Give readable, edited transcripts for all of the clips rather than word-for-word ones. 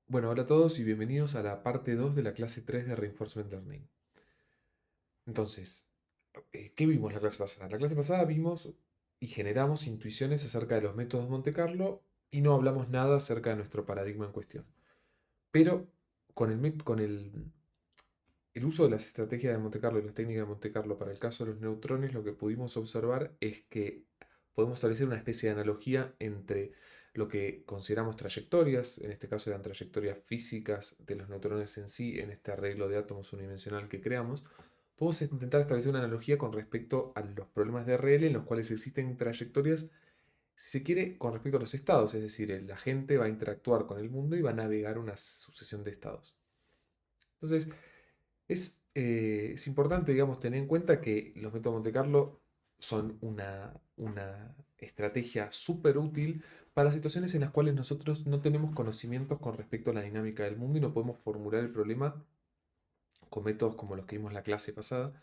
Bueno, hola a todos y bienvenidos a la parte 2 de la clase 3 de Reinforcement Learning. Entonces, ¿qué vimos la clase pasada? La clase pasada vimos y generamos intuiciones acerca de los métodos de Monte Carlo y no hablamos nada acerca de nuestro paradigma en cuestión. Pero con el uso de las estrategias de Monte Carlo y las técnicas de Monte Carlo para el caso de los neutrones, lo que pudimos observar es que podemos establecer una especie de analogía entre lo que consideramos trayectorias, en este caso eran trayectorias físicas de los neutrones en sí, en este arreglo de átomos unidimensional que creamos. Podemos intentar establecer una analogía con respecto a los problemas de RL en los cuales existen trayectorias, si se quiere, con respecto a los estados, es decir, el agente va a interactuar con el mundo y va a navegar una sucesión de estados. Entonces, es importante, digamos, tener en cuenta que los métodos Monte Carlo son una estrategia súper útil para situaciones en las cuales nosotros no tenemos conocimientos con respecto a la dinámica del mundo y no podemos formular el problema con métodos como los que vimos la clase pasada,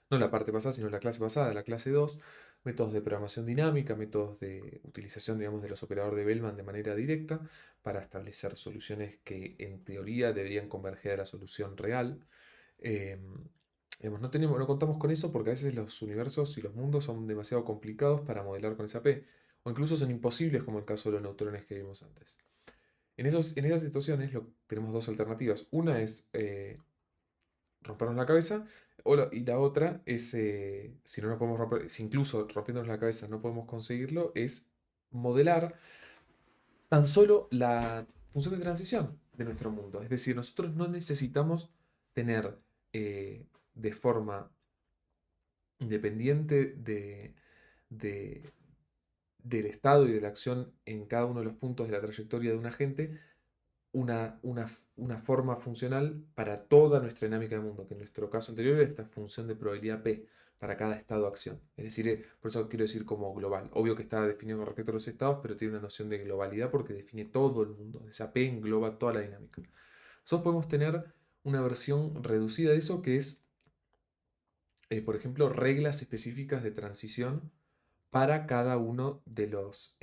no la parte pasada, sino la clase pasada, la clase 2, métodos de programación dinámica, métodos de utilización, digamos, de los operadores de Bellman de manera directa para establecer soluciones que en teoría deberían converger a la solución real. Eh, digamos, no contamos con eso porque a veces los universos y los mundos son demasiado complicados para modelar con SAP, o incluso son imposibles como el caso de los neutrones que vimos antes. En esas situaciones tenemos dos alternativas. Una es rompernos la cabeza, y la otra es, si no nos podemos romper, si incluso rompiéndonos la cabeza no podemos conseguirlo, es modelar tan solo la función de transición de nuestro mundo. Es decir, nosotros no necesitamos tener de forma independiente de- del estado y de la acción en cada uno de los puntos de la trayectoria de un agente, una forma funcional para toda nuestra dinámica de mundo, que en nuestro caso anterior era esta función de probabilidad P para cada estado de acción. Es decir, por eso quiero decir como global. Obvio que está definido con respecto a los estados, pero tiene una noción de globalidad porque define todo el mundo. Esa P engloba toda la dinámica. Nosotros podemos tener una versión reducida de eso que es, por ejemplo, reglas específicas de transición para cada uno de los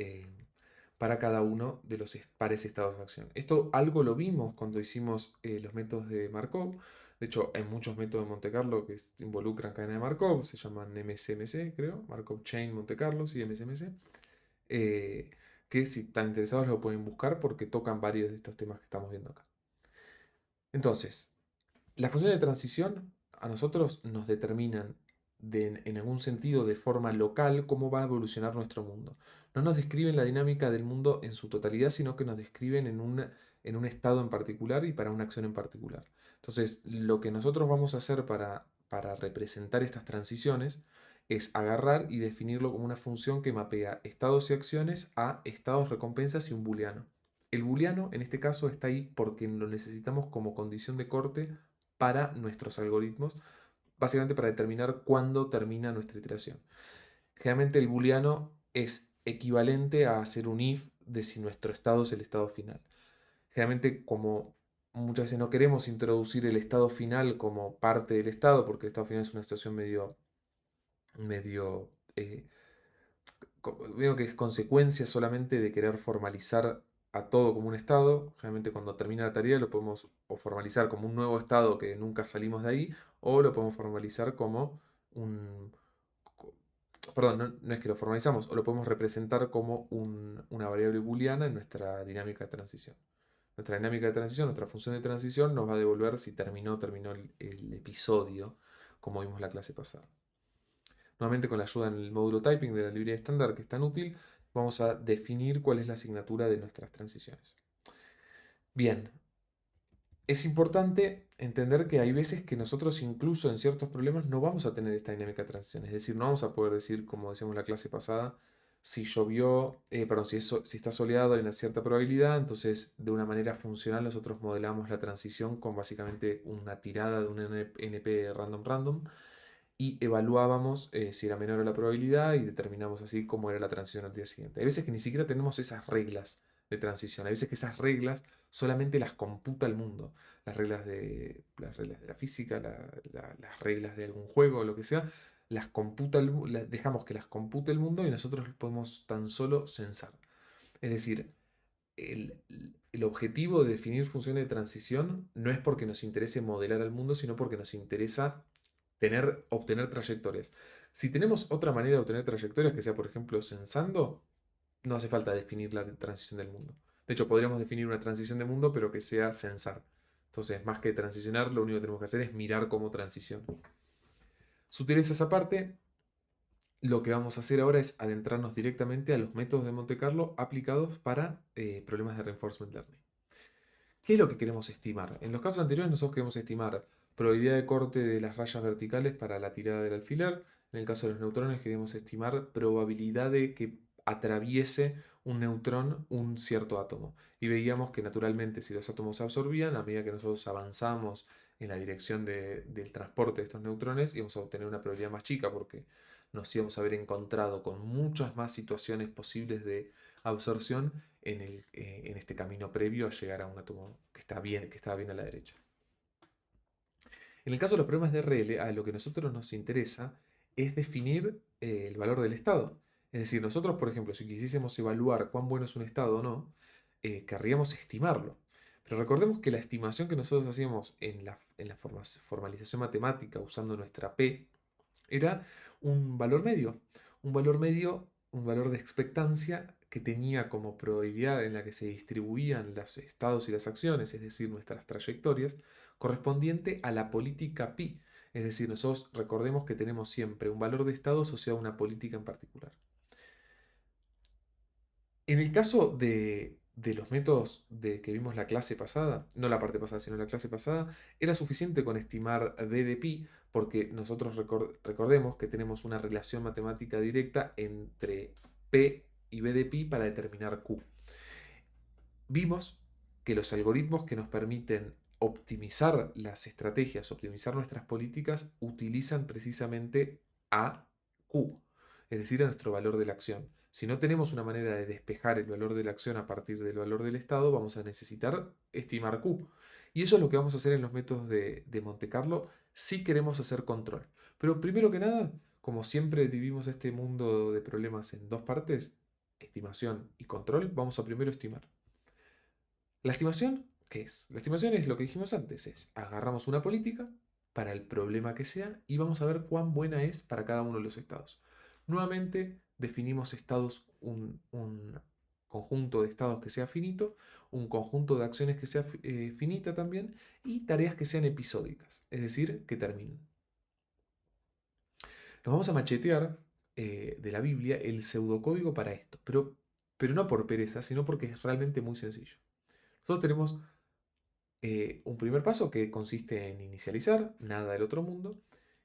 pares estados de acción. Esto algo lo vimos cuando hicimos los métodos de Markov. De hecho, hay muchos métodos de Monte Carlo que involucran cadena de Markov, se llaman MCMC, creo, Markov Chain Monte Carlo, sí, MCMC, eh, que si están interesados lo pueden buscar porque tocan varios de estos temas que estamos viendo acá. Entonces, las funciones de transición a nosotros nos determinan en algún sentido de forma local cómo va a evolucionar nuestro mundo. No nos describen la dinámica del mundo en su totalidad, sino que nos describen en un estado en particular y para una acción en particular. Entonces, lo que nosotros vamos a hacer para representar estas transiciones es agarrar y definirlo como una función que mapea estados y acciones a estados, recompensas y un booleano. El booleano en este caso está ahí porque lo necesitamos como condición de corte para nuestros algoritmos, básicamente para determinar cuándo termina nuestra iteración. Generalmente el booleano es equivalente a hacer un if de si nuestro estado es el estado final. Generalmente, como muchas veces no queremos introducir el estado final como parte del estado, porque el estado final es una situación medio veo que es consecuencia solamente de querer formalizar a todo como un estado. Generalmente cuando termina la tarea lo podemos o formalizar como un nuevo estado que nunca salimos de ahí, o lo podemos formalizar como un... Perdón, no es que lo formalizamos, o lo podemos representar como una variable booleana en nuestra dinámica de transición. Nuestra dinámica de transición, nuestra función de transición nos va a devolver si terminó el episodio, como vimos la clase pasada. Nuevamente con la ayuda en el módulo typing de la librería estándar que es tan útil, vamos a definir cuál es la asignatura de nuestras transiciones. Bien, es importante entender que hay veces que nosotros incluso en ciertos problemas no vamos a tener esta dinámica de transición. Es decir, no vamos a poder decir, como decíamos en la clase pasada, si llovió, perdón, si está soleado hay una cierta probabilidad, entonces de una manera funcional nosotros modelamos la transición con básicamente una tirada de un NP random random y evaluábamos si era menor la probabilidad y determinamos así cómo era la transición al día siguiente. Hay veces que ni siquiera tenemos esas reglas de transición, hay veces que esas reglas solamente las computa el mundo, las reglas de la física, las reglas de algún juego o lo que sea, dejamos que las compute el mundo y nosotros podemos tan solo censar. Es decir, el objetivo de definir funciones de transición no es porque nos interese modelar al mundo, sino porque nos interesa obtener trayectorias. Si tenemos otra manera de obtener trayectorias, que sea, por ejemplo, censando, no hace falta definir la transición del mundo. De hecho, podríamos definir una transición de mundo, pero que sea censar. Entonces, más que transicionar, lo único que tenemos que hacer es mirar cómo transición. Sutilezas aparte, lo que vamos a hacer ahora es adentrarnos directamente a los métodos de Monte Carlo aplicados para problemas de reinforcement learning. ¿Qué es lo que queremos estimar? En los casos anteriores nosotros queremos estimar probabilidad de corte de las rayas verticales para la tirada del alfiler. En el caso de los neutrones queremos estimar probabilidad de que atraviese un neutrón un cierto átomo. Y veíamos que naturalmente si los átomos se absorbían, a medida que nosotros avanzamos en la dirección del transporte de estos neutrones, íbamos a obtener una probabilidad más chica porque nos íbamos a haber encontrado con muchas más situaciones posibles de absorción en este camino previo a llegar a un átomo que estaba bien a la derecha. En el caso de los problemas de RL, a lo que a nosotros nos interesa es definir el valor del estado. Es decir, nosotros, por ejemplo, si quisiésemos evaluar cuán bueno es un estado o no, querríamos estimarlo. Pero recordemos que la estimación que nosotros hacíamos en la formalización matemática usando nuestra P era un valor medio. Un valor medio, un valor de expectancia que tenía como probabilidad en la que se distribuían los estados y las acciones, es decir, nuestras trayectorias, correspondiente a la política pi. Es decir, nosotros recordemos que tenemos siempre un valor de estado asociado a una política en particular. En el caso de los métodos que vimos la clase pasada, no la parte pasada, sino la clase pasada, era suficiente con estimar b de pi, porque nosotros recordemos que tenemos una relación matemática directa entre p y b de pi para determinar q. Vimos que los algoritmos que nos permiten optimizar las estrategias, optimizar nuestras políticas, utilizan precisamente a q, es decir, a nuestro valor de la acción. Si no tenemos una manera de despejar el valor de la acción a partir del valor del estado, vamos a necesitar estimar q. Y eso es lo que vamos a hacer en los métodos de Monte Carlo si queremos hacer control. Pero primero que nada, como siempre dividimos este mundo de problemas en dos partes, estimación y control, vamos a primero estimar. ¿La estimación qué es? La estimación es lo que dijimos antes, es agarramos una política para el problema que sea y vamos a ver cuán buena es para cada uno de los estados. Nuevamente definimos estados, un conjunto de estados que sea finito, un conjunto de acciones que sea finita también y tareas que sean episódicas, es decir, que terminen. Nos vamos a machetear de la Biblia el pseudocódigo para esto, pero no por pereza, sino porque es realmente muy sencillo. Nosotros tenemos un primer paso que consiste en inicializar, nada del otro mundo.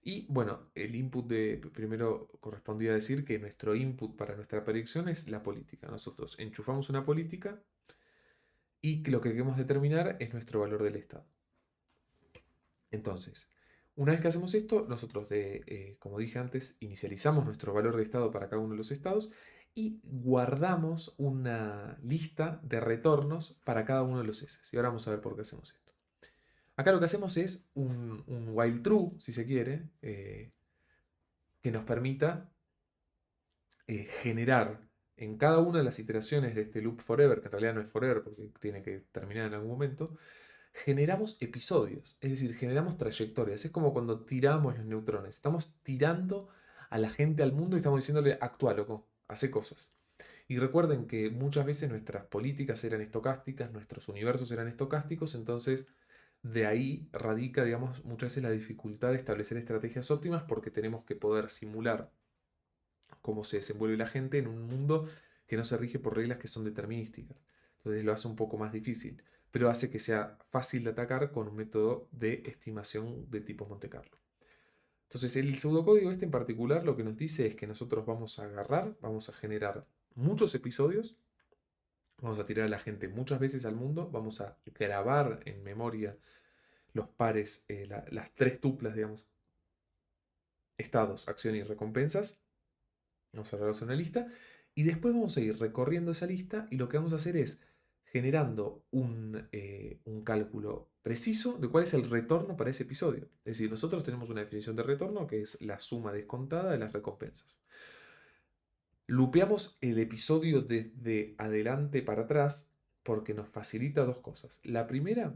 Y bueno, el input primero correspondía a decir que nuestro input para nuestra predicción es la política. Nosotros enchufamos una política y que lo que queremos determinar es nuestro valor del estado. Entonces, una vez que hacemos esto, nosotros, como dije antes, inicializamos nuestro valor de estado para cada uno de los estados y guardamos una lista de retornos para cada uno de los S. Y ahora vamos a ver por qué hacemos esto. Acá lo que hacemos es un while true, si se quiere, que nos permita generar en cada una de las iteraciones de este loop forever, que en realidad no es forever porque tiene que terminar en algún momento, generamos episodios, es decir, generamos trayectorias. Es como cuando tiramos los neutrones. Estamos tirando a la gente al mundo y estamos diciéndole, actúa, loco, hace cosas. Y recuerden que muchas veces nuestras políticas eran estocásticas, nuestros universos eran estocásticos, entonces de ahí radica, digamos, muchas veces la dificultad de establecer estrategias óptimas porque tenemos que poder simular cómo se desenvuelve la gente en un mundo que no se rige por reglas que son determinísticas. Entonces lo hace un poco más difícil, pero hace que sea fácil de atacar con un método de estimación de tipo Monte Carlo. Entonces el pseudocódigo este en particular lo que nos dice es que nosotros vamos a agarrar, vamos a generar muchos episodios, vamos a tirar a la gente muchas veces al mundo, vamos a grabar en memoria los pares, las tres tuplas, digamos, estados, acción y recompensas. Vamos a arreglar una lista y después vamos a ir recorriendo esa lista y lo que vamos a hacer es generando un cálculo preciso de cuál es el retorno para ese episodio. Es decir, nosotros tenemos una definición de retorno que es la suma descontada de las recompensas. Lupeamos el episodio desde adelante para atrás Porque nos facilita dos cosas. La primera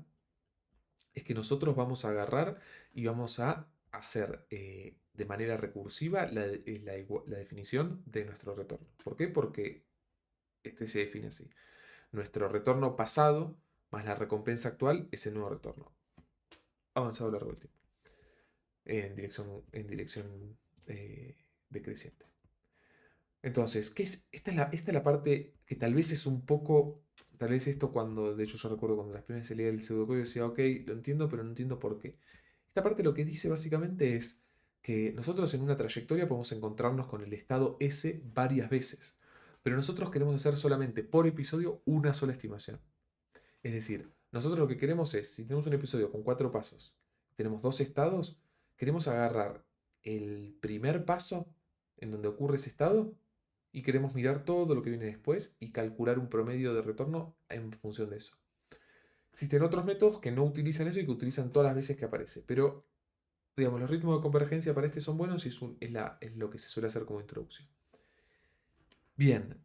es que nosotros vamos a agarrar y vamos a hacer de manera recursiva la definición de nuestro retorno. ¿Por qué? Porque este se define así. Nuestro retorno pasado más la recompensa actual es el nuevo retorno, avanzado a lo largo del tiempo, en dirección eh, decreciente. Entonces, esta es la parte que tal vez es un poco, tal vez esto cuando, de hecho yo recuerdo cuando las primeras se leía el pseudocódigo decía, ok, lo entiendo, pero no entiendo por qué. Esta parte lo que dice básicamente es que nosotros en una trayectoria podemos encontrarnos con el estado S varias veces, pero nosotros queremos hacer solamente por episodio una sola estimación. Es decir, nosotros lo que queremos es, si tenemos un episodio con 4 pasos, tenemos 2 estados, queremos agarrar el primer paso en donde ocurre ese estado y queremos mirar todo lo que viene después y calcular un promedio de retorno en función de eso. Existen otros métodos que no utilizan eso y que utilizan todas las veces que aparece, pero digamos, los ritmos de convergencia para este son buenos y es lo que se suele hacer como introducción. Bien,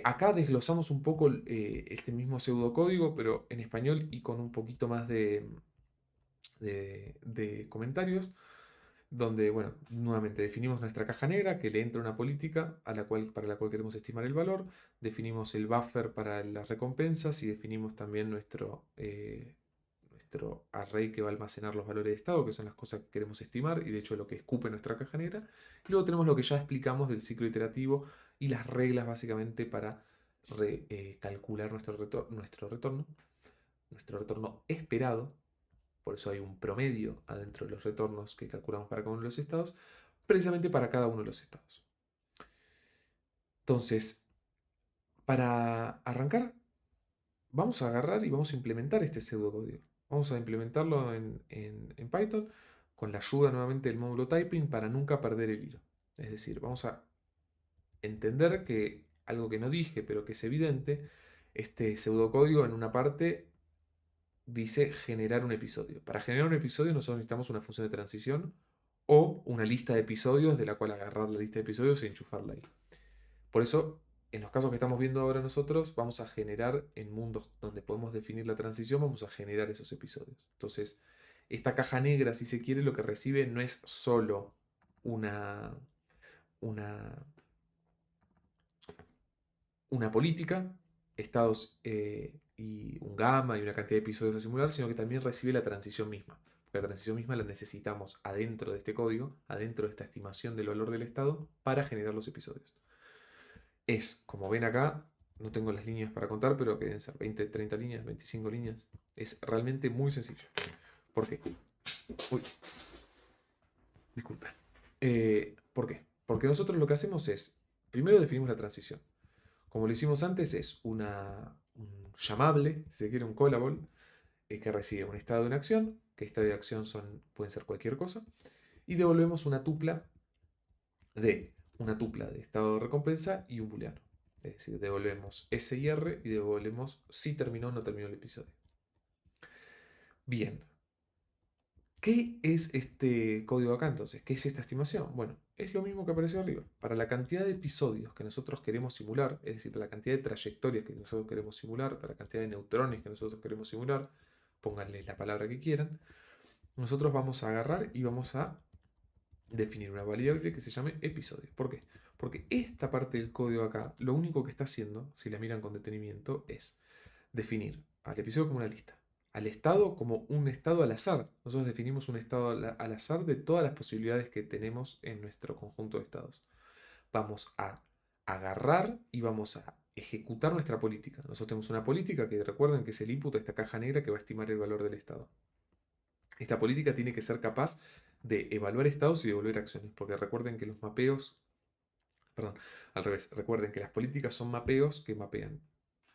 acá desglosamos un poco este mismo pseudocódigo, pero en español y con un poquito más de comentarios, donde, bueno, nuevamente definimos nuestra caja negra, que le entra una política para la cual queremos estimar el valor, definimos el buffer para las recompensas y definimos también nuestro array que va a almacenar los valores de estado, que son las cosas que queremos estimar y de hecho lo que escupe nuestra caja negra. Y luego tenemos lo que ya explicamos del ciclo iterativo y las reglas básicamente para calcular nuestro retorno esperado. Por eso hay un promedio adentro de los retornos que calculamos para cada uno de los estados, precisamente para cada uno de los estados. Entonces, para arrancar, vamos a agarrar y vamos a implementar este pseudocódigo. Vamos a implementarlo en Python con la ayuda nuevamente del módulo typing para nunca perder el hilo. Es decir, vamos a entender que algo que no dije, pero que es evidente, este pseudocódigo en una parte dice generar un episodio. Para generar un episodio nosotros necesitamos una función de transición o una lista de episodios de la cual agarrar la lista de episodios y enchufarla ahí. Por eso, en los casos que estamos viendo ahora nosotros, vamos a generar en mundos donde podemos definir la transición, vamos a generar esos episodios. Entonces, esta caja negra, si se quiere, lo que recibe no es solo una, una, una política, estados y un gamma y una cantidad de episodios a simular, sino que también recibe la transición misma. Porque la transición misma la necesitamos adentro de este código, adentro de esta estimación del valor del estado, para generar los episodios. Es, como ven acá, no tengo las líneas para contar, pero que deben ser 20, 30 líneas, 25 líneas. Es realmente muy sencillo. ¿Por qué? Uy, disculpen. ¿Por qué? Porque nosotros lo que hacemos es, primero definimos la transición. Como lo hicimos antes, es un llamable, si se quiere, un callable, que recibe un estado de una acción, que estado de acción pueden ser cualquier cosa, y devolvemos una tupla de estado de recompensa y un booleano. Es decir, devolvemos S y R y devolvemos si terminó o no terminó el episodio. Bien. ¿Qué es este código acá entonces? ¿Qué es esta estimación? Bueno, es lo mismo que apareció arriba. Para la cantidad de episodios que nosotros queremos simular, es decir, para la cantidad de trayectorias que nosotros queremos simular, para la cantidad de neutrones que nosotros queremos simular, pónganle la palabra que quieran, nosotros vamos a agarrar y vamos a definir una variable que se llame episodio. ¿Por qué? Porque esta parte del código acá, lo único que está haciendo, si la miran con detenimiento, es definir al episodio como una lista, al estado como un estado al azar. Nosotros definimos un estado al azar de todas las posibilidades que tenemos en nuestro conjunto de estados. Vamos a agarrar y vamos a ejecutar nuestra política. Nosotros tenemos una política que recuerden que es el input a esta caja negra que va a estimar el valor del estado. Esta política tiene que ser capaz de evaluar estados y devolver acciones, porque recuerden que los mapeos, perdón, al revés, recuerden que las políticas son mapeos que mapean,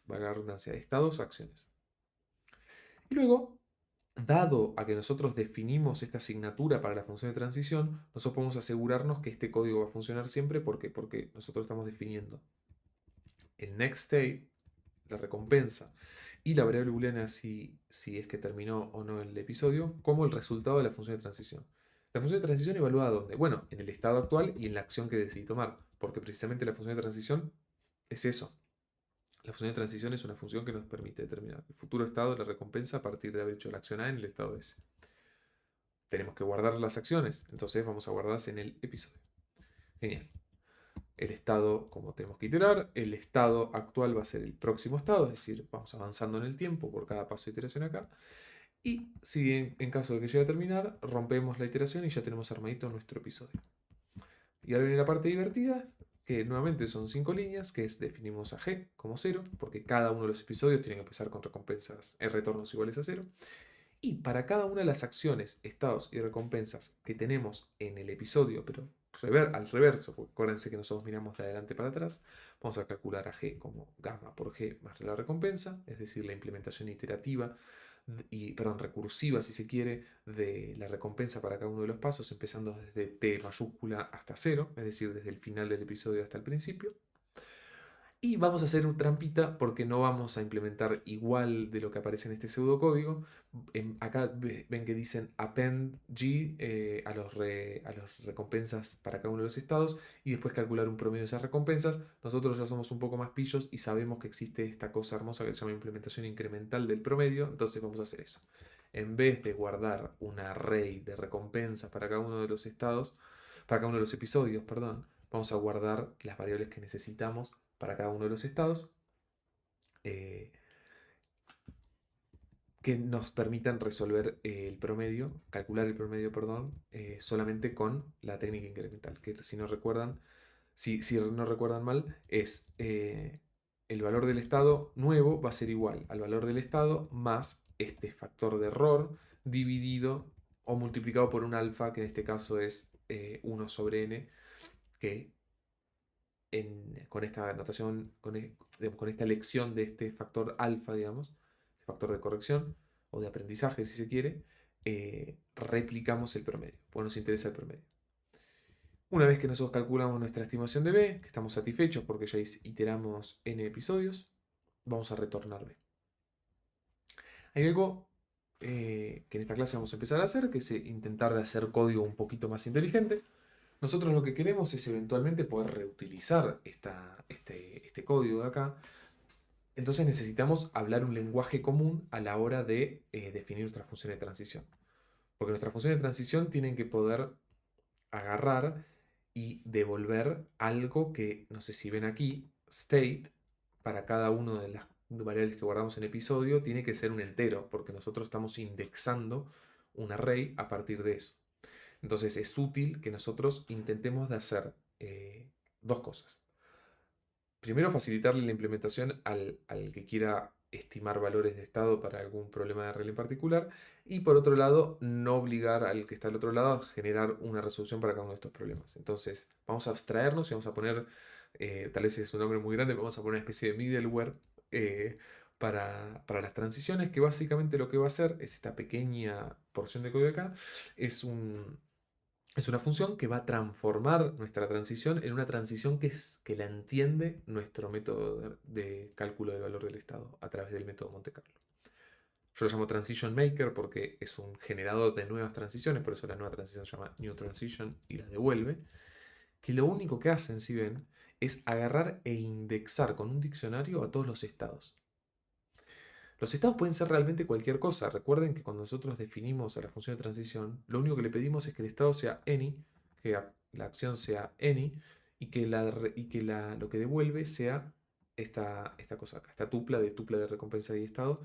valga la redundancia, de estados a acciones. Y luego, dado a que nosotros definimos esta asignatura para la función de transición, nosotros podemos asegurarnos que este código va a funcionar siempre. ¿Por qué? Porque nosotros estamos definiendo el next state, la recompensa, y la variable booleana si es que terminó o no el episodio, como el resultado de la función de transición. La función de transición evalúa dónde. Bueno, en el estado actual y en la acción que decidí tomar, porque precisamente la función de transición es eso. La función de transición es una función que nos permite determinar el futuro estado de la recompensa a partir de haber hecho la acción A en el estado S. Tenemos que guardar las acciones, entonces vamos a guardarlas en el episodio. Genial. El estado, como tenemos que iterar, el estado actual va a ser el próximo estado, es decir, vamos avanzando en el tiempo por cada paso de iteración acá. Y si en caso de que llegue a terminar, rompemos la iteración y ya tenemos armadito nuestro episodio. Y ahora viene la parte divertida, que nuevamente son 5 líneas, que es definimos a G como 0, porque cada uno de los episodios tiene que empezar con recompensas en retornos iguales a 0. Y para cada una de las acciones, estados y recompensas que tenemos en el episodio, pero al reverso, porque acuérdense que nosotros miramos de adelante para atrás, vamos a calcular a G como gamma por G más la recompensa, es decir, la implementación iterativa recursiva, si se quiere, de la recompensa para cada uno de los pasos, empezando desde T mayúscula hasta 0, es decir, desde el final del episodio hasta el principio. Y vamos a hacer un trampita porque no vamos a implementar igual de lo que aparece en este pseudocódigo. Acá ven que dicen append G a los recompensas para cada uno de los estados y después calcular un promedio de esas recompensas. Nosotros ya somos un poco más pillos y sabemos que existe esta cosa hermosa que se llama implementación incremental del promedio. Entonces vamos a hacer eso. En vez de guardar un array de recompensas para cada uno de los estados, para cada uno de los episodios, perdón, vamos a guardar las variables que necesitamos para cada uno de los estados eh, que nos permitan resolver el promedio, calcular el promedio, perdón, solamente con la técnica incremental, que si no recuerdan, si no recuerdan mal, es el valor del estado nuevo va a ser igual al valor del estado más este factor de error dividido o multiplicado por un alfa, que en este caso es 1 sobre n, que con esta notación, con esta elección de este factor alfa, digamos, este factor de corrección o de aprendizaje, si se quiere, replicamos el promedio, pues nos interesa el promedio. Una vez que nosotros calculamos nuestra estimación de B, que estamos satisfechos porque ya iteramos n episodios, vamos a retornar B. Hay algo que en esta clase vamos a empezar a hacer, que es intentar de hacer código un poquito más inteligente. Nosotros lo que queremos es eventualmente poder reutilizar este código de acá. Entonces necesitamos hablar un lenguaje común a la hora de definir nuestra función de transición. Porque nuestras funciones de transición tienen que poder agarrar y devolver algo que, no sé si ven aquí, state, para cada una de las variables que guardamos en episodio, tiene que ser un entero, porque nosotros estamos indexando un array a partir de eso. Entonces es útil que nosotros intentemos de hacer dos cosas. Primero, facilitarle la implementación al que quiera estimar valores de estado para algún problema de regla en particular. Y por otro lado, no obligar al que está al otro lado a generar una resolución para cada uno de estos problemas. Entonces, vamos a abstraernos y vamos a poner, tal vez es un nombre muy grande, vamos a poner una especie de middleware para las transiciones, que básicamente lo que va a hacer es esta pequeña porción de código acá, es una función que va a transformar nuestra transición en una transición que la entiende nuestro método de cálculo del valor del estado a través del método Monte Carlo. Yo lo llamo Transition Maker porque es un generador de nuevas transiciones, por eso la nueva transición se llama New Transition y la devuelve, que lo único que hacen, si ven, es agarrar e indexar con un diccionario a todos los estados. Los estados pueden ser realmente cualquier cosa. Recuerden que cuando nosotros definimos a la función de transición, lo único que le pedimos es que el estado sea any, que la acción sea any, y que lo que devuelve sea esta cosa acá, esta tupla de recompensa y estado,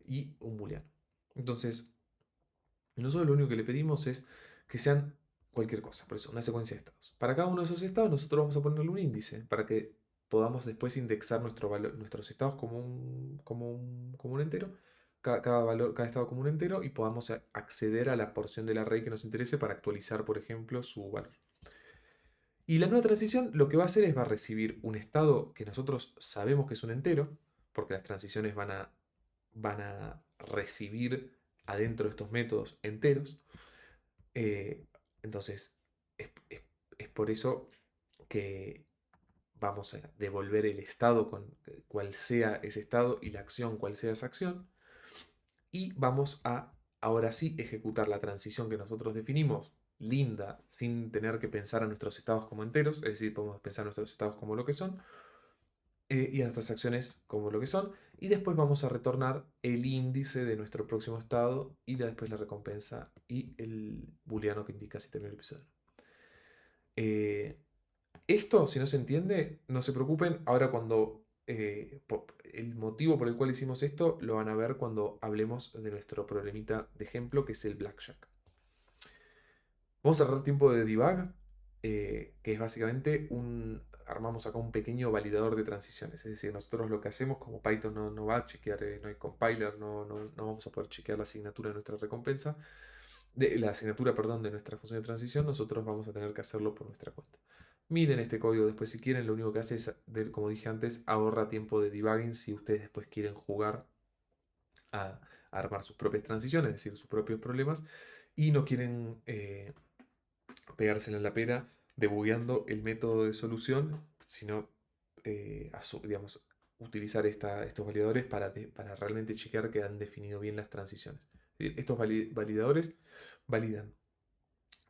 y un booleano. Entonces, nosotros lo único que le pedimos es que sean cualquier cosa, por eso, una secuencia de estados. Para cada uno de esos estados, nosotros vamos a ponerle un índice para que podamos después indexar nuestros estados como un entero, cada estado como un entero, y podamos acceder a la porción del array que nos interese para actualizar, por ejemplo, su valor. Y la nueva transición lo que va a hacer es va a recibir un estado que nosotros sabemos que es un entero, porque las transiciones van a recibir adentro de estos métodos enteros. Entonces, es por eso que vamos a devolver el estado con cual sea ese estado y la acción cual sea esa acción. Y vamos a, ahora sí, ejecutar la transición que nosotros definimos, linda, sin tener que pensar a nuestros estados como enteros, es decir, podemos pensar a nuestros estados como lo que son, y a nuestras acciones como lo que son. Y después vamos a retornar el índice de nuestro próximo estado y después la recompensa y el booleano que indica si terminó el episodio. Eh, Esto, si no se entiende, no se preocupen. Ahora cuando el motivo por el cual hicimos esto lo van a ver cuando hablemos de nuestro problemita de ejemplo, que es el blackjack. Vamos a ahorrar tiempo de debug, que es básicamente armamos acá un pequeño validador de transiciones. Es decir, nosotros lo que hacemos, como Python no va a chequear, no hay compiler, no vamos a poder chequear la asignatura de nuestra recompensa, de la asignatura, perdón, de nuestra función de transición, nosotros vamos a tener que hacerlo por nuestra cuenta. Miren este código después si quieren, lo único que hace es, como dije antes, ahorra tiempo de debugging si ustedes después quieren jugar a armar sus propias transiciones, es decir, sus propios problemas, y no quieren pegársela en la pera debugueando el método de solución, sino digamos, utilizar estos validadores para realmente chequear que han definido bien las transiciones. Estos validadores validan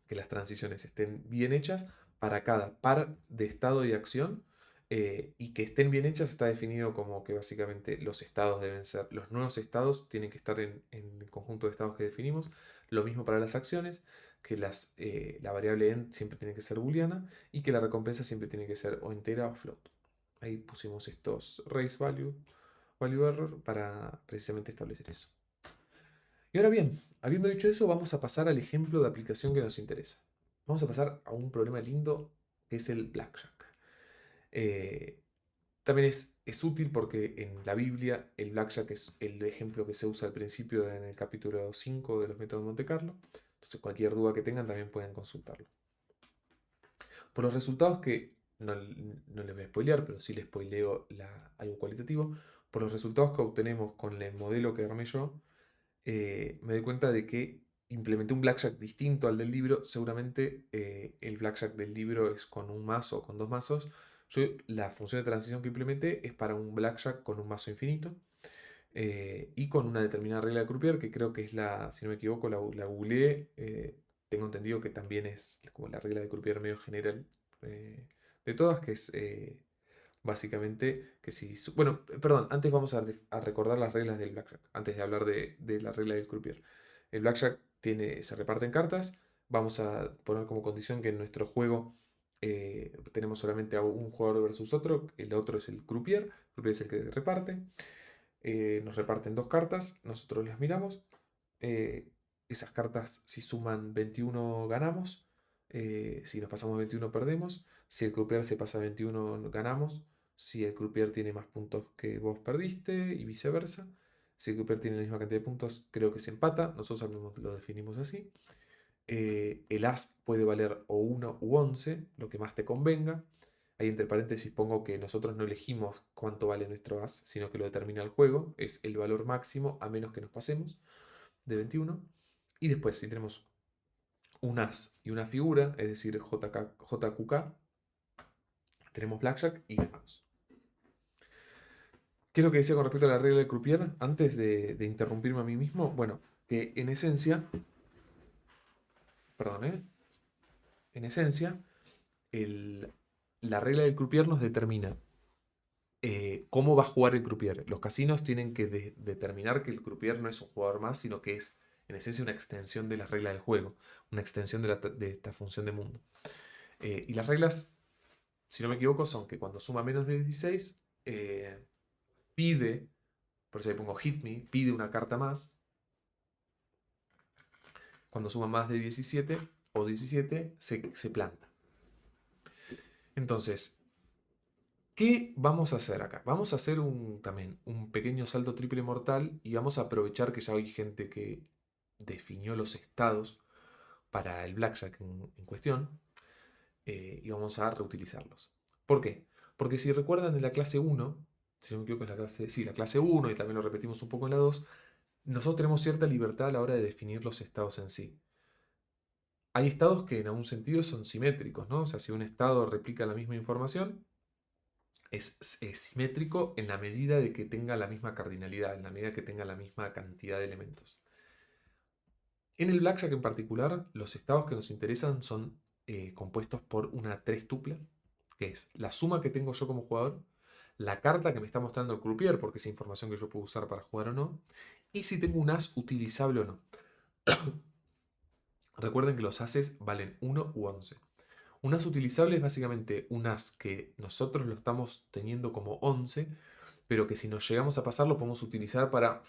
que las transiciones estén bien hechas para cada par de estado y acción, y que estén bien hechas está definido como que básicamente los estados deben ser, los nuevos estados tienen que estar en el conjunto de estados que definimos, lo mismo para las acciones, que la variable end siempre tiene que ser booleana y que la recompensa siempre tiene que ser o entera o float. Ahí pusimos estos raise value error para precisamente establecer eso. Y ahora bien, habiendo dicho eso, vamos a pasar al ejemplo de aplicación que nos interesa. Vamos a pasar a un problema lindo que es el blackjack. Eh, También es útil porque en la Biblia el blackjack es el ejemplo que se usa al principio en el capítulo 5 de los métodos de Monte Carlo. Entonces cualquier duda que tengan también pueden consultarlo. Por los resultados que no les voy a spoilear, pero sí les spoileo algo cualitativo. Por los resultados que obtenemos con el modelo que armé yo, me doy cuenta de que implementé un blackjack distinto al del libro. Seguramente el blackjack del libro es con un mazo o con dos mazos. Yo la función de transición que implementé es para un blackjack con un mazo infinito, y con una determinada regla de croupier que creo que es si no me equivoco, la googleé. Tengo entendido que también es como la regla de croupier medio general de todas, que es básicamente que si... Bueno, perdón, antes vamos a recordar las reglas del blackjack, antes de hablar de la regla del croupier. El blackjack se reparte en cartas. Vamos a poner como condición que en nuestro juego tenemos solamente a un jugador versus otro. El otro es el croupier. El croupier es el que reparte. Nos reparten dos cartas, nosotros las miramos. eh, Esas cartas, si suman 21, ganamos. Si nos pasamos 21, perdemos. Si el croupier se pasa 21, ganamos. Si el croupier tiene más puntos que vos, perdiste, y viceversa. Si el croupier tiene la misma cantidad de puntos, creo que se empata. Nosotros lo definimos así. El as puede valer o 1 u 11, lo que más te convenga. Ahí entre paréntesis pongo que nosotros no elegimos cuánto vale nuestro as, sino que lo determina el juego. Es el valor máximo a menos que nos pasemos de 21. Y después, si tenemos un as y una figura, es decir, JQK, tenemos blackjack y ganamos. ¿Qué es lo que decía con respecto a la regla de croupier? Antes de interrumpirme a mí mismo, bueno, que en esencia, perdón, en esencia, la regla del croupier nos determina cómo va a jugar el croupier. Los casinos tienen que determinar que el croupier no es un jugador más, sino que es, en esencia, una extensión de las reglas del juego, una extensión de esta función de mundo. Y las reglas, si no me equivoco, son que cuando suma menos de 16, pide, por eso ahí pongo hit me, pide una carta más. Cuando suma más de 17 o 17, se planta. Entonces, ¿qué vamos a hacer acá? Vamos a hacer también un pequeño salto triple mortal y vamos a aprovechar que ya hay gente que definió los estados para el blackjack en cuestión, y vamos a reutilizarlos. ¿Por qué? Porque si recuerdan en la clase 1, si no me equivoco es la clase 1 y también lo repetimos un poco en la 2, nosotros tenemos cierta libertad a la hora de definir los estados en sí. Hay estados que en algún sentido son simétricos, ¿no? O sea, si un estado replica la misma información, es simétrico en la medida de que tenga la misma cardinalidad, en la medida que tenga la misma cantidad de elementos. En el blackjack en particular, los estados que nos interesan son compuestos por una trestupla, que es la suma que tengo yo como jugador, la carta que me está mostrando el croupier, porque es información que yo puedo usar para jugar o no, y si tengo un as utilizable o no. Recuerden que los ases valen 1 u 11. Un as utilizable es básicamente un as que nosotros lo estamos teniendo como 11, pero que si nos llegamos a pasar lo podemos utilizar para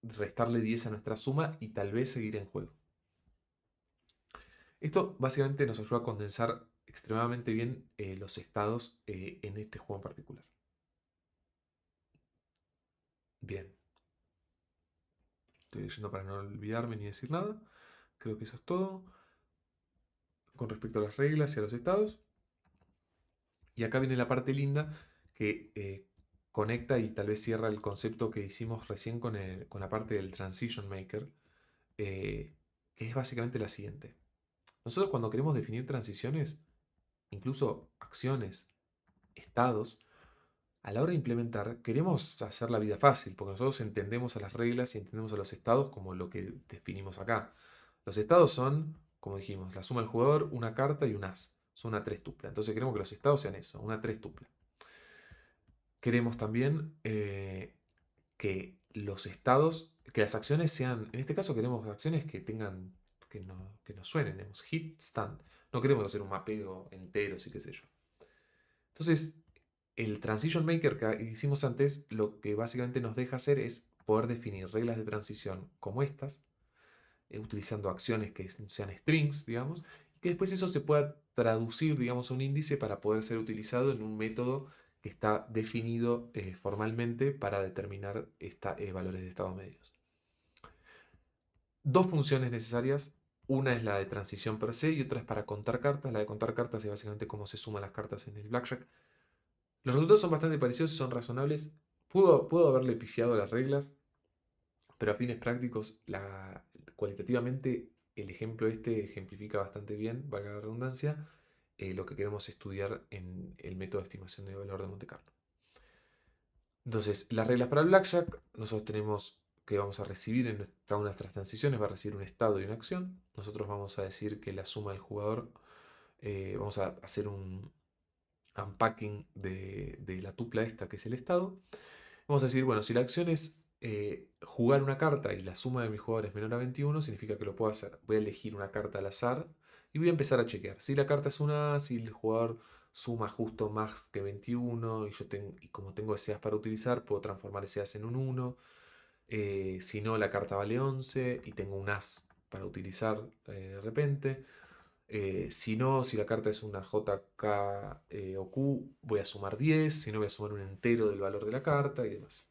restarle 10 a nuestra suma y tal vez seguir en juego. Esto básicamente nos ayuda a condensar extremadamente bien los estados en este juego en particular. Bien, estoy leyendo para no olvidarme ni decir nada. Creo que eso es todo con respecto a las reglas y a los estados. Y acá viene la parte linda que conecta y tal vez cierra el concepto que hicimos recién con la parte del Transition Maker, que es básicamente la siguiente. Nosotros cuando queremos definir transiciones, incluso acciones, estados, a la hora de implementar, queremos hacer la vida fácil, porque nosotros entendemos a las reglas y entendemos a los estados como lo que definimos acá. Los estados son, como dijimos, la suma del jugador, una carta y un as. Son una tres tupla. Entonces queremos que los estados sean eso, una tres tupla. Queremos también que los estados, que las acciones sean, en este caso queremos acciones que tengan, que nos suenen, digamos, hit, stand. No queremos hacer un mapeo entero, sí qué sé yo. Entonces, el Transition Maker que hicimos antes, lo que básicamente nos deja hacer es poder definir reglas de transición como estas, utilizando acciones que sean strings, digamos, y que después eso se pueda traducir, digamos, a un índice para poder ser utilizado en un método que está definido formalmente para determinar valores de estados medios. Dos funciones necesarias. Una es la de transición per se y otra es para contar cartas. La de contar cartas es básicamente cómo se suman las cartas en el blackjack. Los resultados son bastante parecidos y son razonables. Puedo haberle pifiado las reglas, pero a fines prácticos, cualitativamente, el ejemplo este ejemplifica bastante bien, valga la redundancia, lo que queremos estudiar en el método de estimación de valor de Monte Carlo. Entonces, las reglas para el blackjack, nosotros tenemos que vamos a recibir en cada una de nuestras transiciones, va a recibir un estado y una acción. Nosotros vamos a decir que la suma del jugador, vamos a hacer un unpacking de la tupla esta que es el estado. Vamos a decir, bueno, si la acción es jugar una carta y la suma de mis jugadores es menor a 21, significa que lo puedo hacer. Voy a elegir una carta al azar y voy a empezar a chequear. Si la carta es una A, si el jugador suma justo más que 21 y como tengo ese as para utilizar, puedo transformar ese as en un 1. Si no, la carta vale 11 y tengo un as para utilizar de repente. Si no, si la carta es una JK o Q, voy a sumar 10. Si no, voy a sumar un entero del valor de la carta y demás.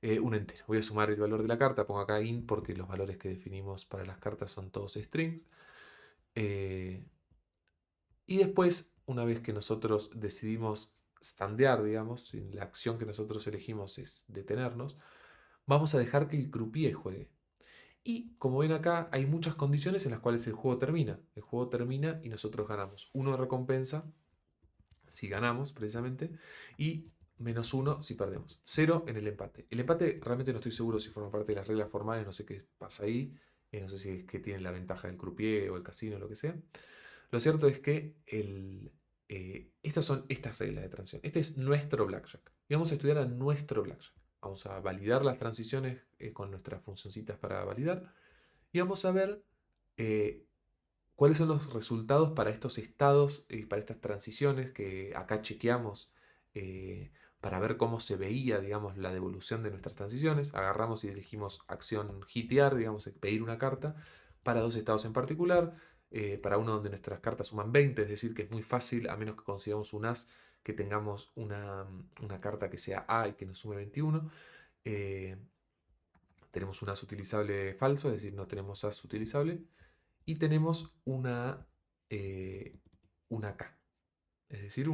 Un entero. Voy a sumar el valor de la carta, pongo acá int porque los valores que definimos para las cartas son todos strings. Eh, y después, una vez que nosotros decidimos standear, digamos, si la acción que nosotros elegimos es detenernos, vamos a dejar que el croupier juegue. Y como ven acá, hay muchas condiciones en las cuales el juego termina. El juego termina y nosotros ganamos 1 de recompensa si ganamos, precisamente, y -1 si perdemos. 0 en el empate. El empate realmente no estoy seguro si forma parte de las reglas formales, no sé qué pasa ahí. No sé si es que tienen la ventaja del croupier o el casino o lo que sea. Lo cierto es que estas son estas reglas de transición. Este es nuestro blackjack. Y vamos a estudiar a nuestro blackjack. Vamos a validar las transiciones con nuestras funcioncitas para validar. Y vamos a ver cuáles son los resultados para estos estados y para estas transiciones que acá chequeamos para ver cómo se veía, digamos, la devolución de nuestras transiciones. Agarramos y elegimos acción hitear, digamos, pedir una carta para dos estados en particular. Para uno donde nuestras cartas suman 20, es decir, que es muy fácil, a menos que consigamos un as, que tengamos una carta que sea A y que nos sume 21. Eh, tenemos un as utilizable falso, es decir, no tenemos as utilizable. Y tenemos eh, una K. Es decir,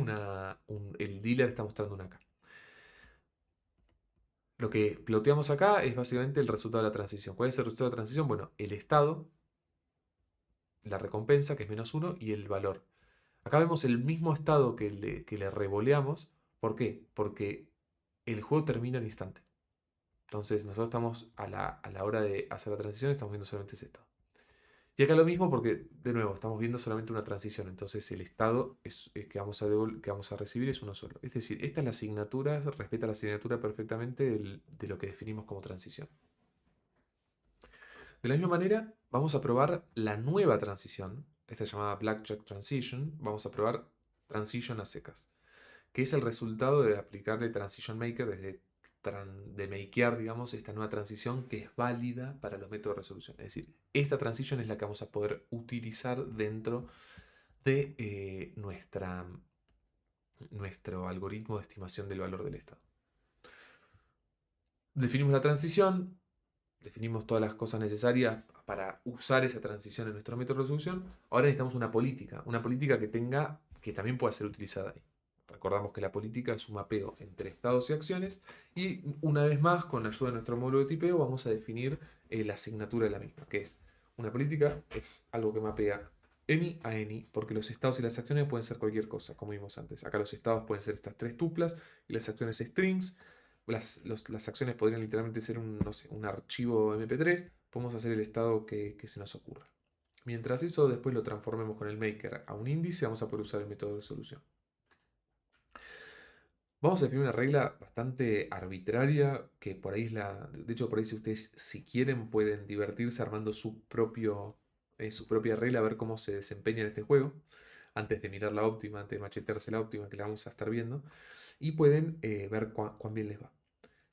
el dealer está mostrando una K. Lo que ploteamos acá es básicamente el resultado de la transición. ¿Cuál es el resultado de la transición? Bueno, el estado, la recompensa, que es -1, y el valor. Acá vemos el mismo estado que le revoleamos. ¿Por qué? Porque el juego termina al instante. Entonces nosotros estamos a la hora de hacer la transición, estamos viendo solamente ese estado. Y acá lo mismo porque, de nuevo, estamos viendo solamente una transición, entonces el estado que vamos a recibir es uno solo. Es decir, esta es la asignatura, respeta la asignatura perfectamente de lo que definimos como transición. De la misma manera, vamos a probar la nueva transición, esta llamada Blackjack Transition, vamos a probar Transition a secas, que es el resultado de aplicarle Transition Maker de makear, digamos, esta nueva transición que es válida para los métodos de resolución. Es decir, esta transición es la que vamos a poder utilizar dentro de nuestro algoritmo de estimación del valor del estado. Definimos la transición, definimos todas las cosas necesarias para usar esa transición en nuestro método de resolución. Ahora necesitamos una política que también pueda ser utilizada ahí. Recordamos que la política es un mapeo entre estados y acciones y una vez más, con la ayuda de nuestro módulo de tipeo, vamos a definir la asignatura de la misma, que es una política, es algo que mapea any a any, porque los estados y las acciones pueden ser cualquier cosa, como vimos antes. Acá los estados pueden ser estas tres tuplas y las acciones strings. Las acciones podrían literalmente ser no sé, un archivo MP3. Podemos hacer el estado que se nos ocurra. Mientras eso después lo transformemos con el maker a un índice, vamos a poder usar el método de solución. Vamos a definir una regla bastante arbitraria, que por ahí es de hecho, por ahí si ustedes si quieren pueden divertirse armando su propia regla, a ver cómo se desempeña en este juego, antes de mirar la óptima, antes de machetearse la óptima, que la vamos a estar viendo, y pueden ver cuán bien les va.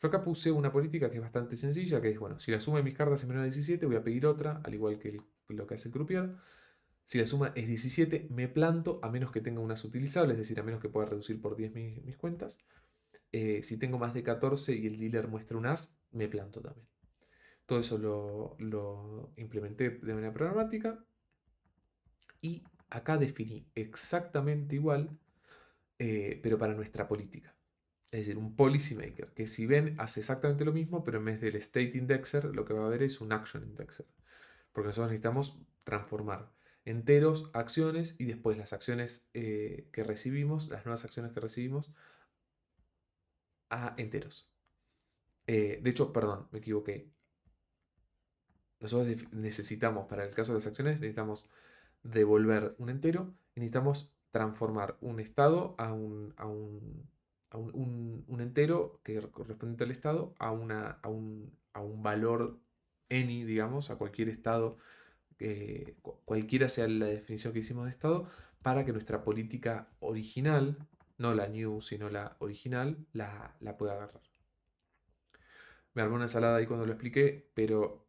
Yo acá puse una política que es bastante sencilla, que es, bueno, si la suma de mis cartas es menor a 17, voy a pedir otra, al igual que lo que hace el croupier. Si la suma es 17, me planto, a menos que tenga unas utilizables, es decir, a menos que pueda reducir por 10 mis cuentas. Si tengo más de 14 y el dealer muestra un as, me planto también. Todo eso lo implementé de manera programática y acá definí exactamente igual, pero para nuestra política. Es decir, un policy maker, que si ven hace exactamente lo mismo, pero en vez del state indexer, lo que va a haber es un action indexer. Porque nosotros necesitamos transformar enteros a acciones y después las acciones que recibimos, las nuevas acciones que recibimos, a enteros. De hecho, perdón, me equivoqué. Nosotros necesitamos, para el caso de las acciones, necesitamos devolver un entero y necesitamos transformar un estado un entero que correspondiente al estado a un valor any, digamos, a cualquier estado, cualquiera sea la definición que hicimos de estado, para que nuestra política original, no la new, sino la original, la pueda agarrar. Me armé una ensalada ahí cuando lo expliqué, pero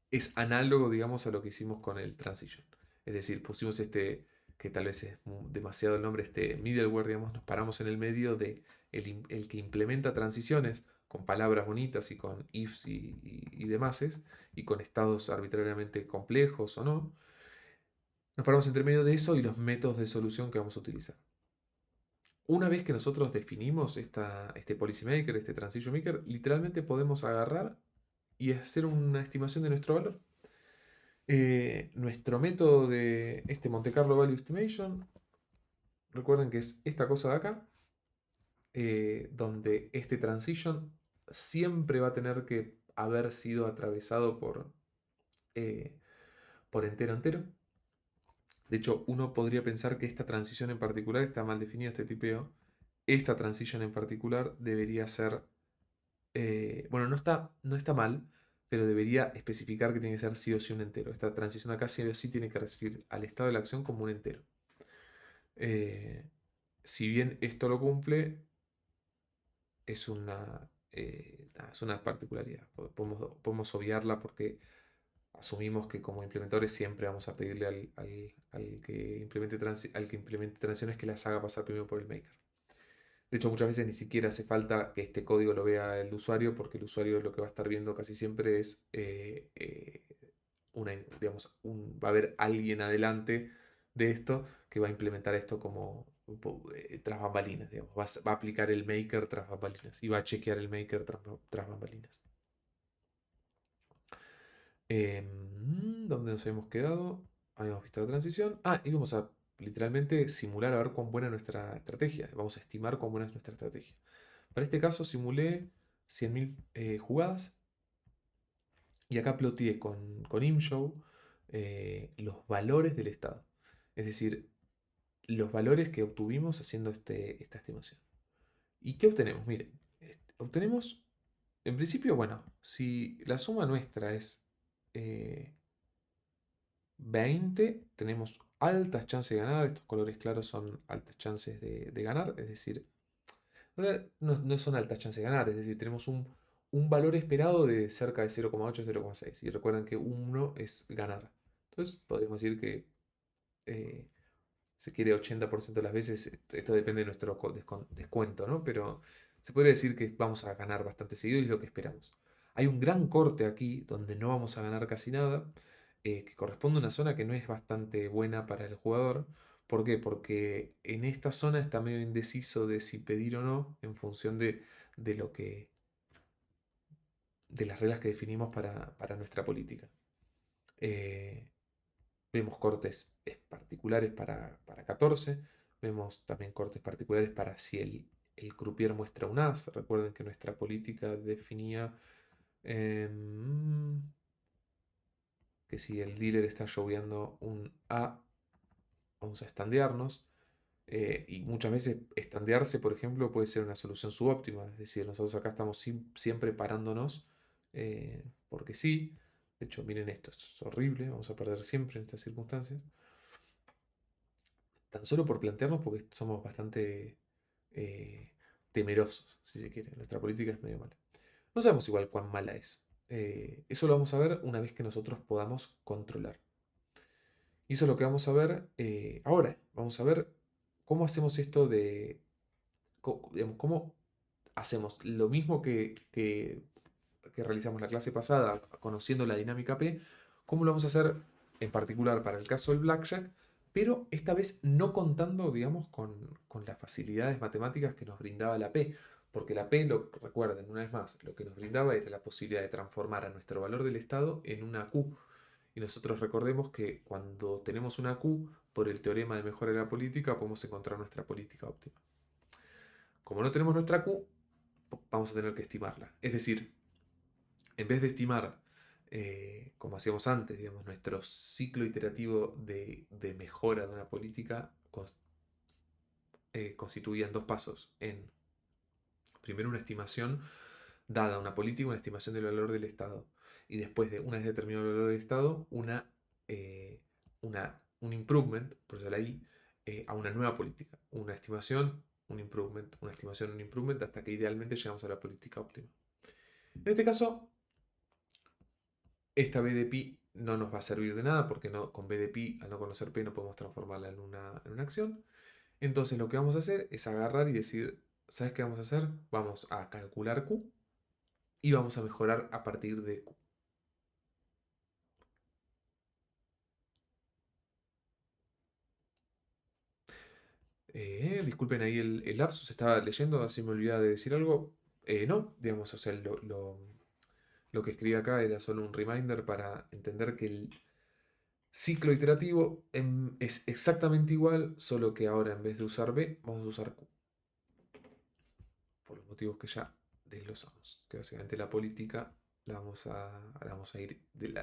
es análogo, digamos, a lo que hicimos con el Transition. Es decir, pusimos que tal vez es demasiado el nombre, este middleware, digamos, nos paramos en el medio de el que implementa transiciones con palabras bonitas y con ifs y demases, y con estados arbitrariamente complejos o no. Nos paramos entre medio de eso y los métodos de solución que vamos a utilizar. Una vez que nosotros definimos este Policy Maker, este Transition Maker, literalmente podemos agarrar y hacer una estimación de nuestro valor. Nuestro método de este Monte Carlo Value Estimation, recuerden que es esta cosa de acá, donde este transition siempre va a tener que haber sido atravesado eh, por entero entero. De hecho, uno podría pensar que esta transición en particular está mal definido, este tipeo. Esta transition en particular debería ser, bueno, no está mal, pero debería especificar que tiene que ser sí o sí un entero. Esta transición acá sí o sí tiene que recibir al estado de la acción como un entero. Eh, si bien esto lo cumple, es una particularidad. Podemos obviarla porque asumimos que como implementadores siempre vamos a pedirle al que implemente transiciones que las haga pasar primero por el maker. De hecho, muchas veces ni siquiera hace falta que este código lo vea el usuario, porque el usuario lo que va a estar viendo casi siempre es digamos, va a haber alguien adelante de esto que va a implementar esto como tras bambalinas, digamos. Va a aplicar el maker tras bambalinas y va a chequear el maker tras bambalinas. ¿Dónde nos habíamos quedado? Habíamos visto la transición. Y vamos a literalmente simular a ver cuán buena es nuestra estrategia. Vamos a estimar cuán buena es nuestra estrategia. Para este caso simulé 100.000 jugadas y acá ploteé con ImShow los valores del Estado. Es decir, los valores que obtuvimos haciendo esta estimación. ¿Y qué obtenemos? Miren, obtenemos, en principio, bueno, si la suma nuestra es 20, tenemos altas chances de ganar. Estos colores claros son altas chances de ganar, es decir, no son altas chances de ganar, es decir, tenemos un valor esperado de cerca de 0,8, 0,6. Y recuerden que 1 es ganar. Entonces, podríamos decir que eh, se quiere 80% de las veces, esto depende de nuestro descuento, ¿no? Pero se podría decir que vamos a ganar bastante seguido y es lo que esperamos. Hay un gran corte aquí donde no vamos a ganar casi nada, que corresponde a una zona que no es bastante buena para el jugador. ¿Por qué? Porque en esta zona está medio indeciso de si pedir o no en función de lo que, de las reglas que definimos para nuestra política. Eh, Vemos cortes particulares para 14. Vemos también cortes particulares para si el croupier muestra un as. Recuerden que nuestra política definía que si el dealer está showeando un A, vamos a estandearnos. Y muchas veces estandearse, por ejemplo, puede ser una solución subóptima. Es decir, nosotros acá estamos siempre parándonos porque sí. De hecho, miren esto, es horrible. Vamos a perder siempre en estas circunstancias. Tan solo por plantearnos porque somos bastante eh, temerosos, si se quiere. Nuestra política es medio mala. No sabemos igual cuán mala es. Eso lo vamos a ver una vez que nosotros podamos controlar. Y eso es lo que vamos a ver ahora. Vamos a ver cómo hacemos esto digamos, cómo hacemos lo mismo que realizamos la clase pasada, conociendo la dinámica P, cómo lo vamos a hacer en particular para el caso del blackjack, pero esta vez no contando, digamos, con las facilidades matemáticas que nos brindaba la P, porque la P, recuerden una vez más, lo que nos brindaba era la posibilidad de transformar a nuestro valor del estado en una Q. Y nosotros recordemos que cuando tenemos una Q, por el teorema de mejora de la política, podemos encontrar nuestra política óptima. Como no tenemos nuestra Q, vamos a tener que estimarla. Es decir, en vez de estimar, como hacíamos antes, digamos, nuestro ciclo iterativo de mejora de una política, constituía en dos pasos. En primero una estimación dada una política, una estimación del valor del Estado. Y después de una vez determinado el valor del Estado, eh, un improvement, por eso la I, a una nueva política. Una estimación, un improvement, una estimación, un improvement, hasta que idealmente llegamos a la política óptima. En este caso, esta B de pi no nos va a servir de nada porque con B de pi, al no conocer P, no podemos transformarla en una acción. Entonces lo que vamos a hacer es agarrar y decir, ¿sabes qué vamos a hacer? Vamos a calcular Q y vamos a mejorar a partir de Q. Disculpen ahí el lapsus, estaba leyendo, así me olvidaba de decir algo. No, digamos, o sea, lo que escribí acá era solo un reminder para entender que el ciclo iterativo es exactamente igual, solo que ahora en vez de usar B, vamos a usar Q. Por los motivos que ya desglosamos. Que básicamente la política la vamos a ir.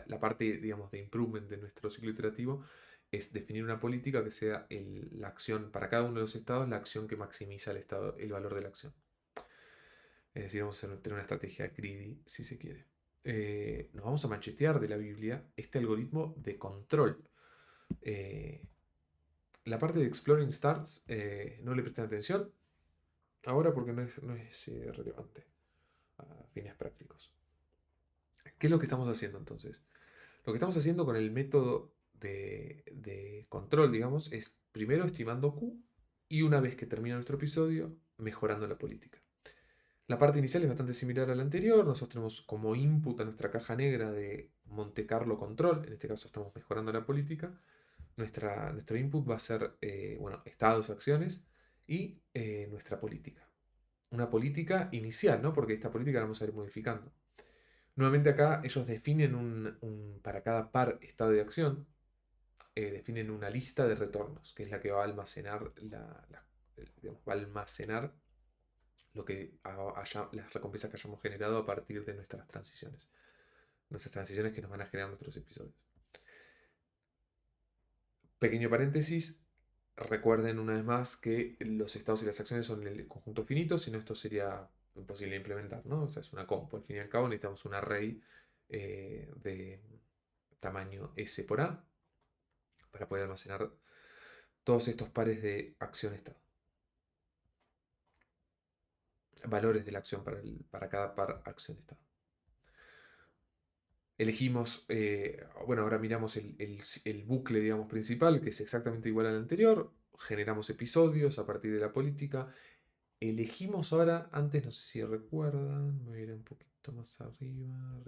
La parte, digamos, de improvement de nuestro ciclo iterativo es definir una política que sea la acción para cada uno de los estados, la acción que maximiza el valor de la acción. Es decir, vamos a tener una estrategia greedy, si se quiere. Nos vamos a machetear de la Biblia este algoritmo de control. La parte de Exploring Starts no le prestan atención ahora porque no es relevante a fines prácticos. ¿Qué es lo que estamos haciendo entonces? Lo que estamos haciendo con el método de control, digamos, es primero estimando Q y una vez que termina nuestro episodio, mejorando la política. La parte inicial es bastante similar a la anterior. Nosotros tenemos como input a nuestra caja negra de Monte Carlo Control. En este caso estamos mejorando la política. Nuestro input va a ser, bueno, estados, acciones y nuestra política. Una política inicial, ¿no? Porque esta política la vamos a ir modificando. Nuevamente acá ellos definen para cada par estado de acción, definen una lista de retornos, que es la que va a almacenar digamos, va a almacenar las recompensas que hayamos generado a partir de nuestras transiciones. Nuestras transiciones que nos van a generar nuestros episodios. Pequeño paréntesis, recuerden una vez más que los estados y las acciones son el conjunto finito, si no esto sería imposible de implementar, ¿no? O sea, es una compo, al fin y al cabo necesitamos un array de tamaño S por A para poder almacenar todos estos pares de acción-estado. Valores de la acción para cada par acción-estado. Elegimos, bueno, ahora miramos el bucle, digamos, principal, que es exactamente igual al anterior. Generamos episodios a partir de la política. Elegimos ahora, antes no sé si recuerdan, me voy a ir un poquito más arriba.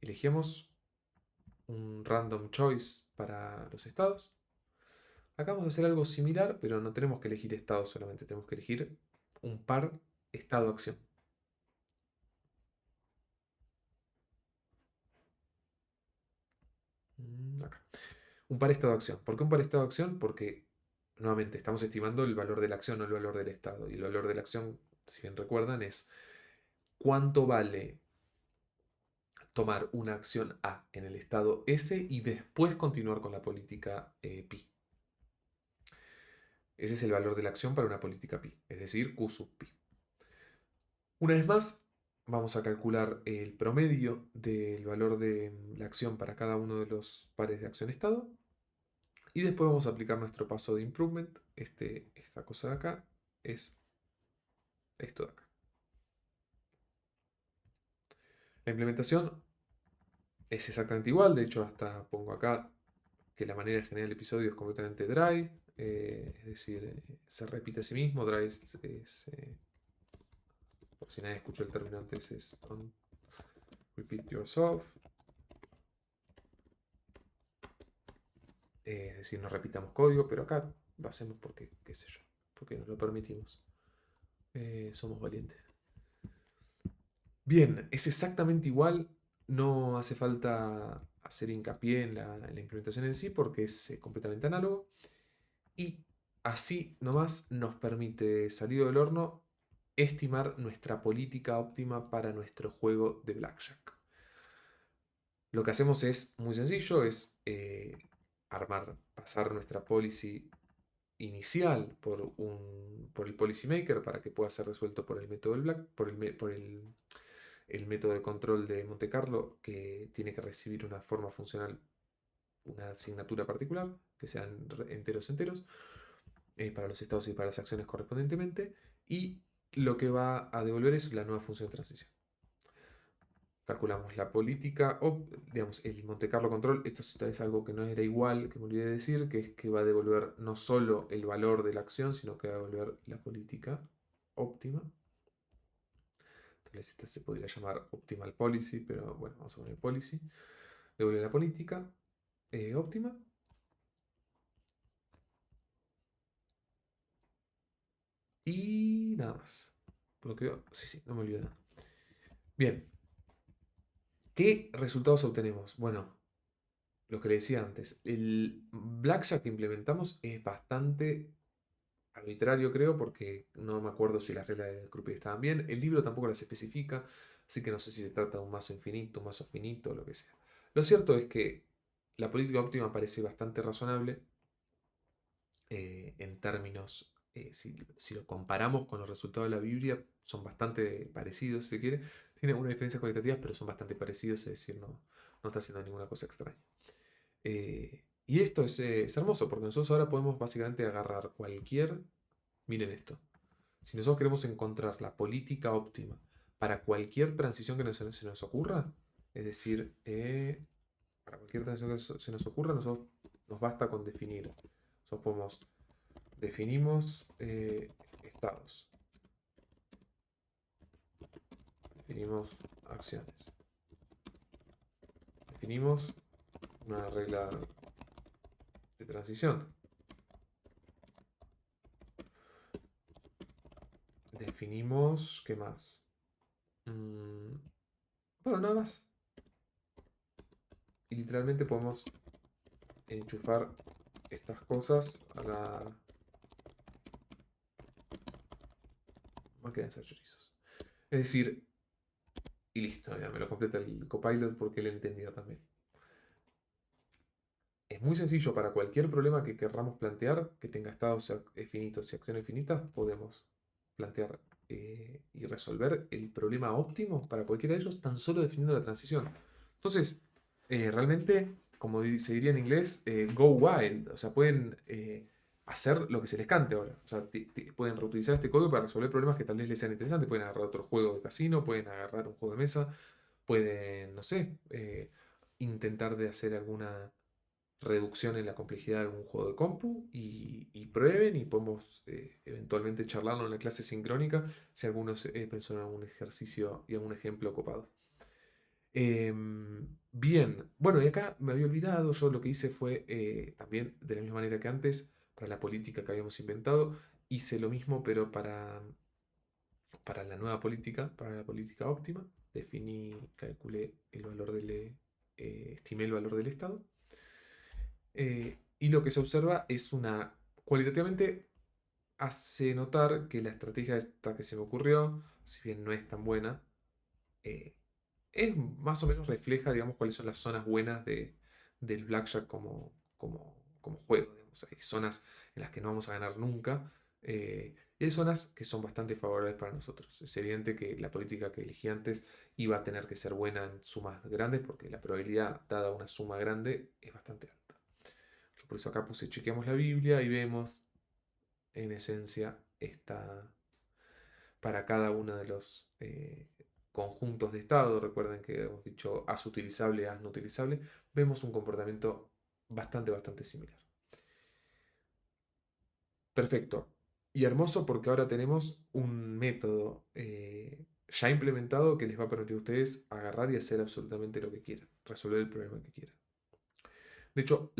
Elegimos un random choice para los estados. Acá vamos a hacer algo similar, pero no tenemos que elegir estado solamente, tenemos que elegir un par estado-acción. Acá. Un par estado-acción. ¿Por qué un par estado-acción? Porque, nuevamente, estamos estimando el valor de la acción, no el valor del estado. Y el valor de la acción, si bien recuerdan, es cuánto vale tomar una acción A en el estado S y después continuar con la política pi. Ese es el valor de la acción para una política pi, es decir, Q sub pi. Una vez más, vamos a calcular el promedio del valor de la acción para cada uno de los pares de acción-estado. Y después vamos a aplicar nuestro paso de improvement. Esta cosa de acá es esto de acá. La implementación es exactamente igual. De hecho, hasta pongo acá que la manera de generar el episodio es completamente dry. Es decir, se repite a sí mismo. Dry por si nadie escuchó el término antes, es don't repeat yourself. Es decir, no repitamos código, pero acá lo hacemos porque, qué sé yo, porque nos lo permitimos. Somos valientes. Bien, es exactamente igual. No hace falta hacer hincapié en la implementación en sí porque es completamente análogo. Y así nomás nos permite, salido del horno, estimar nuestra política óptima para nuestro juego de Blackjack. Lo que hacemos es muy sencillo, es pasar nuestra policy inicial por el policy maker para que pueda ser resuelto por el método del por el método de control de Monte Carlo, que tiene que recibir una forma funcional, una asignatura particular, que sean enteros, para los estados y para las acciones correspondientemente, y lo que va a devolver es la nueva función de transición. Calculamos la política, o digamos, el Monte Carlo Control, esto es algo que no era igual, que me olvidé de decir, que es que va a devolver no solo el valor de la acción, sino que va a devolver la política óptima. Tal vez esta se podría llamar Optimal Policy, pero bueno, vamos a poner Policy. Devuelve la política óptima. Y nada más. Bloqueo. Sí, sí, no me olvido nada. Bien. ¿Qué resultados obtenemos? Bueno, lo que le decía antes. El Blackjack que implementamos es bastante arbitrario, creo, porque no me acuerdo si las reglas de Croupier estaban bien. El libro tampoco las especifica, así que no sé si se trata de un mazo infinito, un mazo finito, o lo que sea. Lo cierto es que la política óptima parece bastante razonable en términos, si lo comparamos con los resultados de la Biblia, son bastante parecidos, si se quiere. Tienen algunas diferencias cualitativas, pero son bastante parecidos, es decir, no está haciendo ninguna cosa extraña. Y esto es hermoso, porque nosotros ahora podemos básicamente agarrar cualquier. Miren esto. Si nosotros queremos encontrar la política óptima para cualquier transición que se nos ocurra, es decir, para cualquier transición que se nos ocurra, nosotros nos basta con definir. Nosotros definimos estados, definimos acciones, definimos una regla de transición, definimos, ¿qué más? Bueno, nada más. Y literalmente podemos enchufar estas cosas a la máquina de hacer chorizos. Es decir, y listo, ya me lo completa el copilot porque él entendió también. es muy sencillo para cualquier problema que querramos plantear, que tenga estados finitos y acciones finitas, podemos plantear y resolver el problema óptimo para cualquiera de ellos tan solo definiendo la transición. Entonces, realmente, como se diría en inglés, go wild, o sea, pueden hacer lo que se les cante ahora. O sea, pueden reutilizar este código para resolver problemas que tal vez les sean interesantes, pueden agarrar otro juego de casino, pueden agarrar un juego de mesa, pueden, no sé, intentar de hacer alguna reducción en la complejidad de algún juego de compu y prueben y podemos eventualmente charlarlo en la clase sincrónica si algunos pensó en algún ejercicio y algún ejemplo copado. Bien, bueno, y acá me había olvidado, yo lo que hice fue también de la misma manera que antes, para la política que habíamos inventado, hice lo mismo pero para la nueva política, para la política óptima, definí, calculé el valor estimé el valor del Estado. Y lo que se observa es cualitativamente hace notar que la estrategia esta que se me ocurrió, si bien no es tan buena, eh, es más o menos refleja, digamos, cuáles son las zonas buenas del blackjack como juego. Digamos. Hay zonas en las que no vamos a ganar nunca y hay zonas que son bastante favorables para nosotros. Es evidente que la política que elegí antes iba a tener que ser buena en sumas grandes porque la probabilidad dada una suma grande es bastante alta. Yo por eso acá puse chequeamos la Biblia y vemos en esencia está para cada uno de los conjuntos de estado, recuerden que hemos dicho as utilizable, as no utilizable, vemos un comportamiento bastante similar. Perfecto. Y hermoso porque ahora tenemos un método ya implementado que les va a permitir a ustedes agarrar y hacer absolutamente lo que quieran, resolver el problema que quieran. De hecho,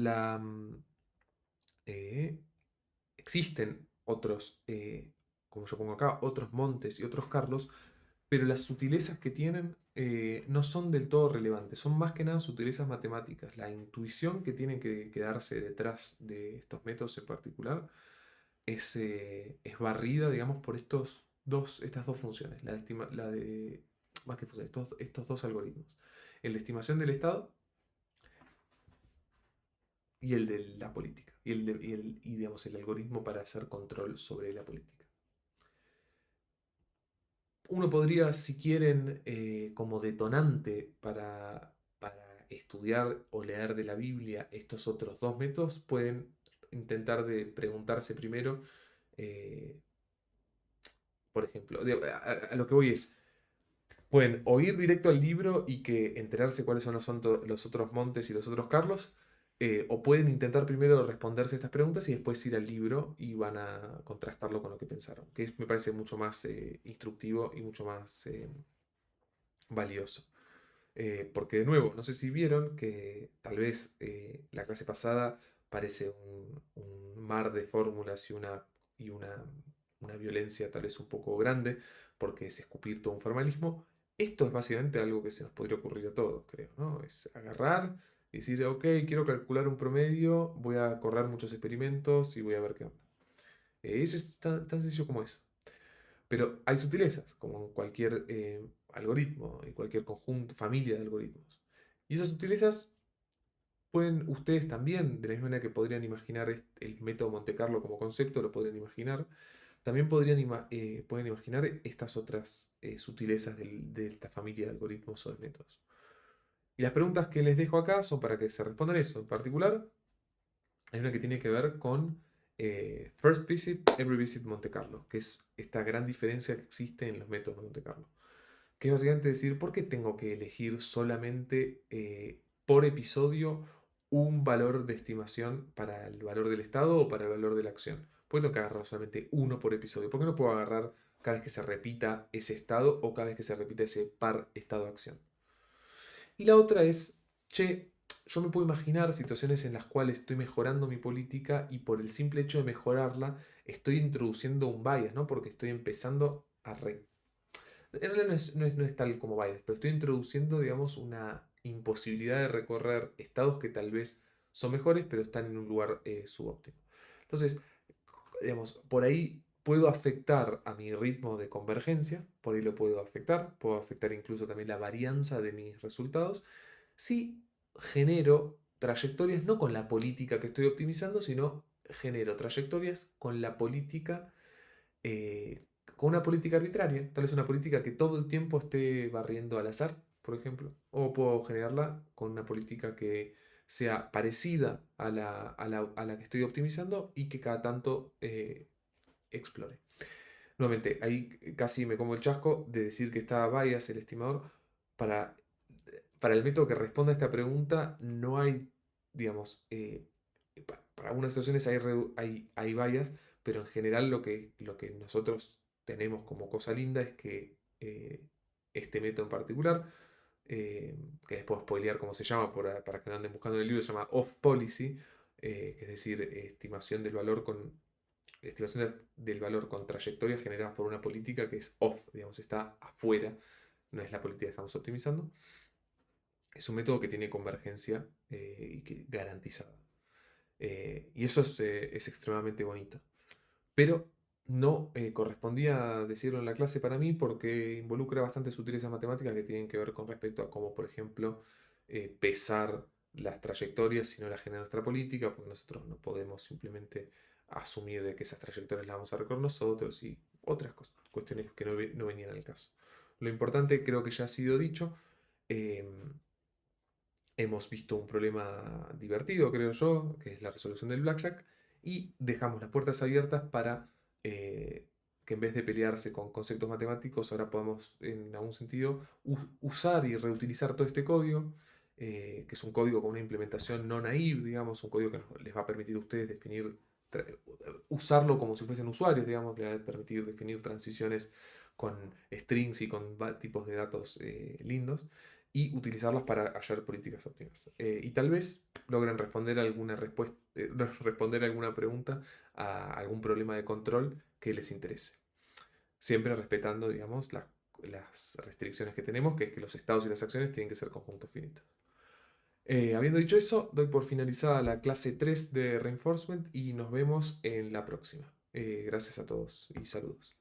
eh, existen otros, como yo pongo acá, otros Montes y otros Carlos, pero las sutilezas que tienen no son del todo relevantes, son más que nada sutilezas matemáticas. La intuición que tiene que quedarse detrás de estos métodos en particular es barrida, digamos, por estas dos funciones, más que funciones, estos dos algoritmos. El de estimación del estado y el de la política, digamos, el algoritmo para hacer control sobre la política. Uno podría, si quieren, como detonante para estudiar o leer de la Biblia estos otros dos métodos, pueden intentar de preguntarse primero, eh, por ejemplo, a lo que voy es, pueden o ir directo al libro y que enterarse cuáles son los otros Montes y los otros Carlos, o pueden intentar primero responderse estas preguntas y después ir al libro y van a contrastarlo con lo que pensaron, me parece mucho más instructivo y mucho más valioso. Porque de nuevo, no sé si vieron que tal vez la clase pasada parece un mar de fórmulas y una violencia tal vez un poco grande, porque es escupir todo un formalismo. Esto es básicamente algo que se nos podría ocurrir a todos, creo, ¿no? Es agarrar y decir, ok, quiero calcular un promedio, voy a correr muchos experimentos y voy a ver qué onda. Es tan sencillo como eso. Pero hay sutilezas, como en cualquier algoritmo, en cualquier conjunto, familia de algoritmos. Y esas sutilezas pueden ustedes también, de la misma manera que podrían imaginar el método Monte Carlo como concepto, lo podrían imaginar, también pueden imaginar estas otras sutilezas de esta familia de algoritmos o de métodos. Y las preguntas que les dejo acá son para que se respondan eso. En particular, hay una que tiene que ver con First Visit, Every Visit Monte Carlo, que es esta gran diferencia que existe en los métodos de Monte Carlo. Que es básicamente decir, ¿por qué tengo que elegir solamente por episodio un valor de estimación para el valor del estado o para el valor de la acción? ¿Por qué tengo que agarrar solamente uno por episodio? ¿Por qué no puedo agarrar cada vez que se repita ese estado o cada vez que se repita ese par estado-acción? Y la otra es, che, yo me puedo imaginar situaciones en las cuales estoy mejorando mi política y por el simple hecho de mejorarla estoy introduciendo un bias, ¿no? Porque estoy empezando en realidad no es tal como bias, pero estoy introduciendo, digamos, una imposibilidad de recorrer estados que tal vez son mejores, pero están en un lugar subóptimo. Entonces, digamos, por ahí puedo afectar a mi ritmo de convergencia, por ahí lo puedo afectar incluso también la varianza de mis resultados, si genero trayectorias no con la política que estoy optimizando, sino genero trayectorias con la política, eh, con una política arbitraria, tal vez una política que todo el tiempo esté barriendo al azar, por ejemplo, o puedo generarla con una política que sea parecida a la que estoy optimizando y que cada tanto explore. Nuevamente, ahí casi me como el chasco de decir que está bias el estimador. Para, para el método que responda a esta pregunta, no hay, digamos, para algunas situaciones hay bias, pero en general lo que nosotros tenemos como cosa linda es que este método en particular, que les puedo spoilear cómo se llama para que no anden buscando en el libro, se llama off policy, que es decir, estimación del valor con trayectorias generadas por una política que es off, digamos, está afuera, no es la política que estamos optimizando. Es un método que tiene convergencia y que garantizada. Y eso es extremadamente bonito. Pero no correspondía decirlo en la clase para mí porque involucra bastantes sutilezas matemáticas que tienen que ver con respecto a cómo, por ejemplo, pesar las trayectorias si no las genera nuestra política, porque nosotros no podemos simplemente asumir de que esas trayectorias las vamos a recorrer nosotros y otras cuestiones que no venían al caso. Lo importante creo que ya ha sido dicho. em, Hemos visto un problema divertido, creo yo, que es la resolución del blackjack, y dejamos las puertas abiertas para que en vez de pelearse con conceptos matemáticos, ahora podamos, en algún sentido, usar y reutilizar todo este código, que es un código con una implementación no naive, digamos, un código que les va a permitir a ustedes usarlo como si fuesen usuarios, digamos, les va a permitir definir transiciones con strings y con tipos de datos lindos y utilizarlas para hallar políticas óptimas. Y tal vez logren responder alguna respuesta, responder alguna pregunta a algún problema de control que les interese. Siempre respetando, digamos, las restricciones que tenemos, que es que los estados y las acciones tienen que ser conjuntos finitos. Habiendo dicho eso, doy por finalizada la clase 3 de Reinforcement y nos vemos en la próxima. Gracias a todos y saludos.